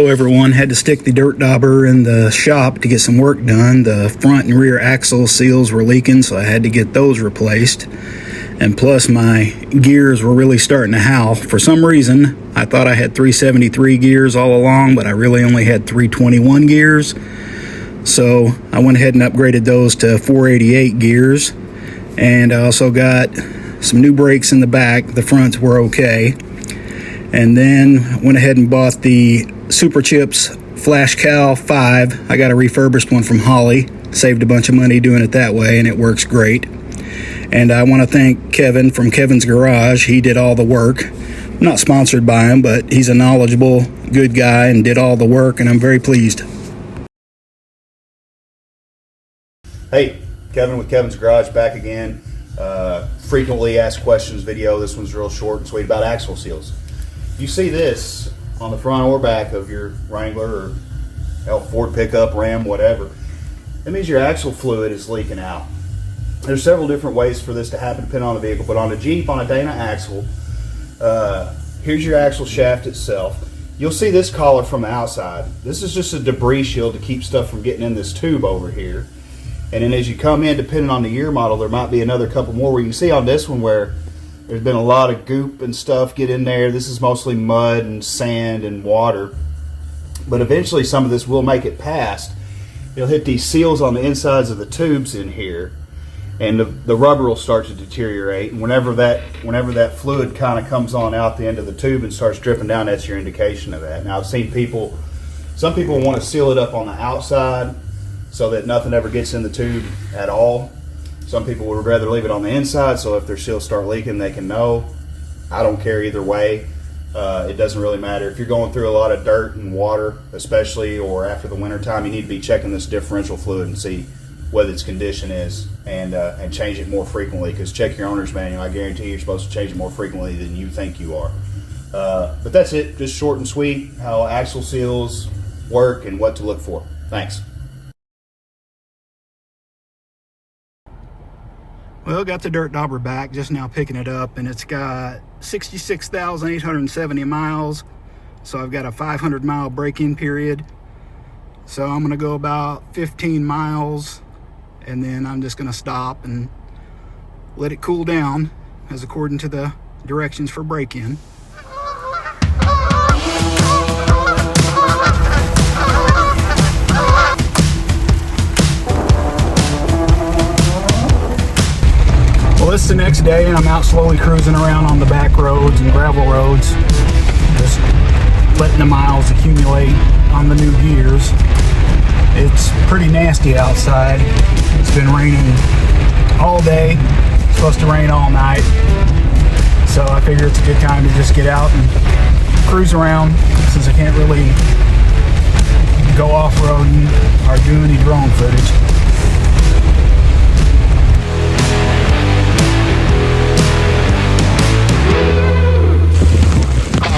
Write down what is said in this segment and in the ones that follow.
Hello everyone, had to stick the Dirt Dauber in the shop to get some work done. The front and rear axle seals were leaking, so I had to get those replaced. And plus my gears were really starting to howl. For some reason, I thought I had 373 gears all along, but I really only had 321 gears. So I went ahead and upgraded those to 488 gears. And I also got some new brakes in the back. The fronts were okay. And then went ahead and bought the Super Chips Flash Cow 5. I got a refurbished one from Holly. Saved a bunch of money doing it that way, and it works great. And I want to thank Kevin from Kevin's Garage. He did all the work. I'm not sponsored by him, but he's a knowledgeable, good guy and did all the work, and I'm very pleased. Hey, Kevin with Kevin's Garage back again. Frequently asked questions video. This one's real short and sweet about axle seals. You see this on the front or back of your Wrangler or Ford pickup, Ram, whatever. That means your axle fluid is leaking out. There's several different ways for this to happen depending on the vehicle, but on a Jeep, on a Dana axle, here's your axle shaft itself. You'll see this collar from the outside. This is just a debris shield to keep stuff from getting in this tube over here. And then as you come in, depending on the year model, there might be another couple more where you can see on this one where there's been a lot of goop and stuff get in there. This is mostly mud and sand and water. But eventually some of this will make it past. It'll hit these seals on the insides of the tubes in here, and the rubber will start to deteriorate. And whenever that fluid kind of comes on out the end of the tube and starts dripping down, that's your indication of that. Now I've seen some people want to seal it up on the outside so that nothing ever gets in the tube at all. Some people would rather leave it on the inside, so if their seals start leaking, they can know. I don't care either way. It doesn't really matter. If you're going through a lot of dirt and water, especially, or after the winter time, you need to be checking this differential fluid and see what its condition is, and change it more frequently, because check your owner's manual. I guarantee you're supposed to change it more frequently than you think you are. But that's it, just short and sweet, how axle seals work and what to look for. Thanks. Well, got the Dirt Dauber back, just now picking it up, and it's got 66,870 miles. So I've got a 500 mile break-in period. So I'm gonna go about 15 miles, and then I'm just gonna stop and let it cool down as according to the directions for break-in. Well, it's the next day and I'm out slowly cruising around on the back roads and gravel roads, just letting the miles accumulate on the new gears. It's pretty nasty outside. It's been raining all day. It's supposed to rain all night. So I figure it's a good time to just get out and cruise around, since I can't really go off-roading or do any drone footage.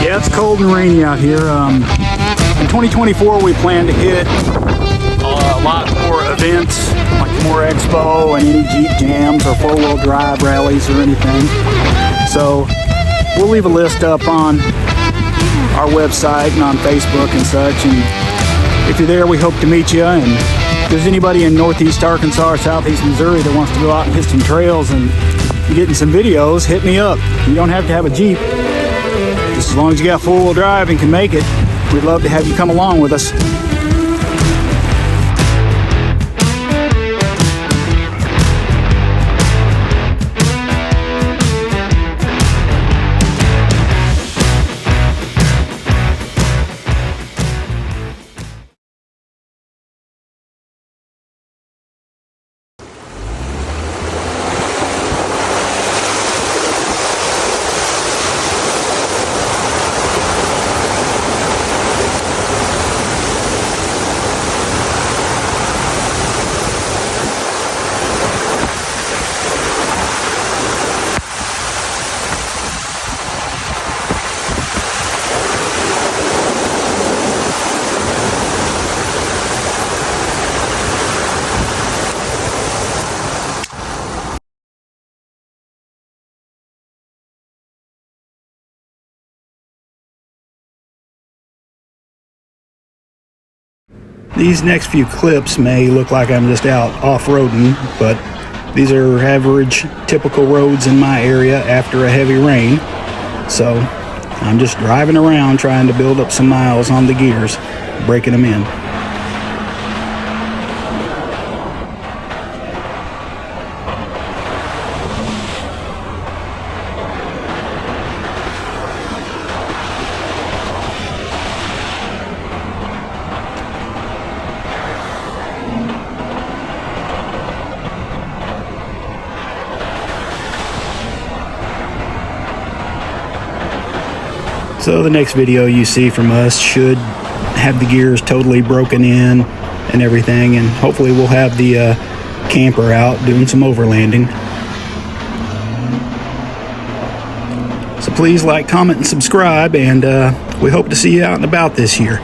Yeah, it's cold and rainy out here. In 2024, we plan to hit a lot more events, like more Expo and any Jeep jams or four-wheel drive rallies or anything. So we'll leave a list up on our website and on Facebook and such. And if you're there, we hope to meet you. And if there's anybody in Northeast Arkansas or Southeast Missouri that wants to go out and hit some trails and get in some videos, hit me up. You don't have to have a Jeep. Just as long as you got four-wheel drive and can make it, we'd love to have you come along with us. These next few clips may look like I'm just out off-roading, but these are average, typical roads in my area after a heavy rain. So I'm just driving around trying to build up some miles on the gears, breaking them in. So the next video you see from us should have the gears totally broken in and everything, and hopefully we'll have the camper out doing some overlanding. So please like, comment, and subscribe, and we hope to see you out and about this year.